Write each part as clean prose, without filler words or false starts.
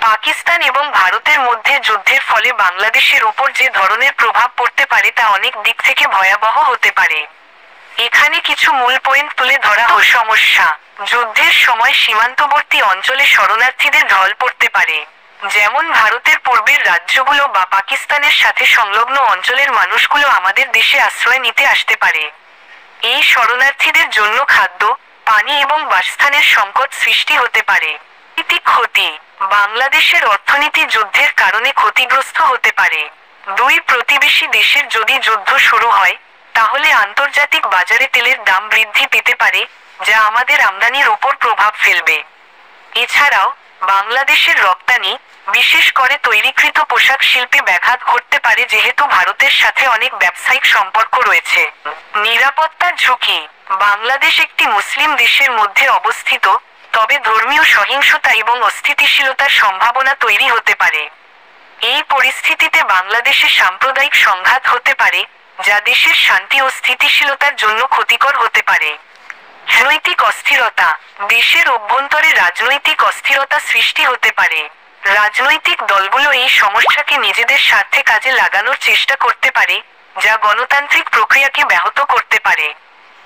পাকিস্তান এবং ভারতের মধ্যে যুদ্ধের ফলে বাংলাদেশের উপর যে ধরনের প্রভাব পড়তে পারে তা অনেক দিক থেকে ভয়াবহ হতে পারে। এখানে কিছু মূল পয়েন্ট তুলে ধরা হল। সমস্যা: যুদ্ধের সময় সীমান্তবর্তী অঞ্চলে শরণার্থীদের ঢল পড়তে পারে। যেমন ভারতের পূর্বের রাজ্যগুলো বা পাকিস্তানের সাথে সংলগ্ন অঞ্চলের মানুষগুলো আমাদের দেশে আশ্রয় নিতে আসতে পারে। এই শরণার্থীদের জন্য খাদ্য, পানি এবং বাসস্থানের সংকট সৃষ্টি হতে পারে। আর্থিক ক্ষতি: বাংলাদেশের অর্থনীতি যুদ্ধের কারণে ক্ষতিগ্রস্ত হতে পারে। দুই প্রতিবেশী দেশের যদি যুদ্ধ শুরু হয়, তাহলে আন্তর্জাতিক বাজারে তেলের দাম বৃদ্ধি পেতে পারে, যা আমাদের আমদানির উপর প্রভাব ফেলবে। এছাড়াও বাংলাদেশের রপ্তানি, বিশেষ করে তৈরিকৃত পোশাক শিল্পে ব্যাঘাত ঘটতে পারে যেহেতু ভারতের সাথে অনেক ব্যবসায়িক সম্পর্ক রয়েছে। নিরাপত্তার ঝুঁকি: বাংলাদেশ একটি মুসলিম দেশের মধ্যে অবস্থিত, তবে ধর্মীয় সহিংসতা এবং অস্থিতিশীলতার সম্ভাবনা তৈরি হতে পারে। এই পরিস্থিতিতে বাংলাদেশে সাম্প্রদায়িক সংঘাত হতে পারে, যা দেশের শান্তি ও স্থিতিশীলতার জন্য ক্ষতিকর হতে পারে। রাজনৈতিক অস্থিরতা: দেশের অভ্যন্তরে রাজনৈতিক অস্থিরতা সৃষ্টি হতে পারে। রাজনৈতিক দলগুলো এই সমস্যাকে নিজেদের স্বার্থে কাজে লাগানোর চেষ্টা করতে পারে, যা গণতান্ত্রিক প্রক্রিয়াকে ব্যাহত করতে পারে।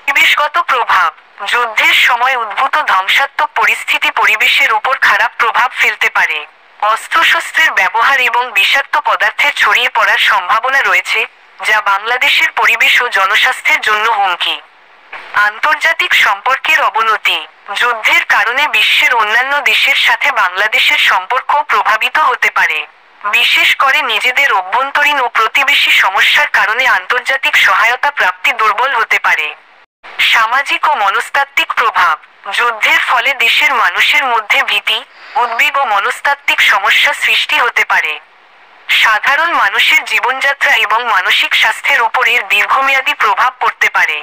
পরিবেশগত প্রভাব: যুদ্ধের সময় উদ্ভূত ধ্বংসাত্মক পরিস্থিতি পরিবেশের উপর খারাপ প্রভাব ফেলতে পারে। অস্ত্রশস্ত্রের ব্যবহার এবং বিষাক্ত পদার্থের ছড়িয়ে পড়ার সম্ভাবনা রয়েছে, যা বাংলাদেশের পরিবেশ ও জনস্বাস্থ্যের জন্য হুমকি। আন্তর্জাতিক সম্পর্কের অবনতি: যুদ্ধের কারণে বিশ্বের অন্যান্য দেশের সাথে বাংলাদেশের সম্পর্কও প্রভাবিত হতে পারে। বিশেষ করে নিজেদের অভ্যন্তরীণ ও প্রতিবেশী সমস্যার কারণে আন্তর্জাতিক সহায়তা প্রাপ্তি দুর্বল হতে পারে। সামাজিক ও মনস্তাত্ত্বিক প্রভাব: যুদ্ধের ফলে দেশের মানুষের মধ্যে ভীতি, উদ্বেগ ও মনস্তাত্ত্বিক সমস্যা সৃষ্টি হতে পারে। সাধারণ মানুষের জীবনযাত্রা এবং মানসিক স্বাস্থ্যের উপর এর দীর্ঘমেয়াদী প্রভাব পড়তে পারে।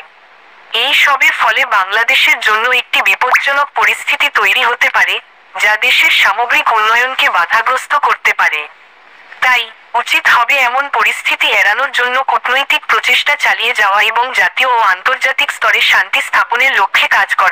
এই সবের ফলে বাংলাদেশের জন্য একটি বিপজ্জনক পরিস্থিতি তৈরি হতে পারে, যা দেশের সামগ্রিক উন্নয়নকে বাধাগ্রস্ত করতে পারে। তাই উচিত হবে এমন পরিস্থিতি এড়ানোর জন্য কূটনৈতিক প্রচেষ্টা চালিয়ে যাওয়া এবং জাতীয় ও আন্তর্জাতিক স্তরে শান্তি স্থাপনের লক্ষ্যে কাজ করা।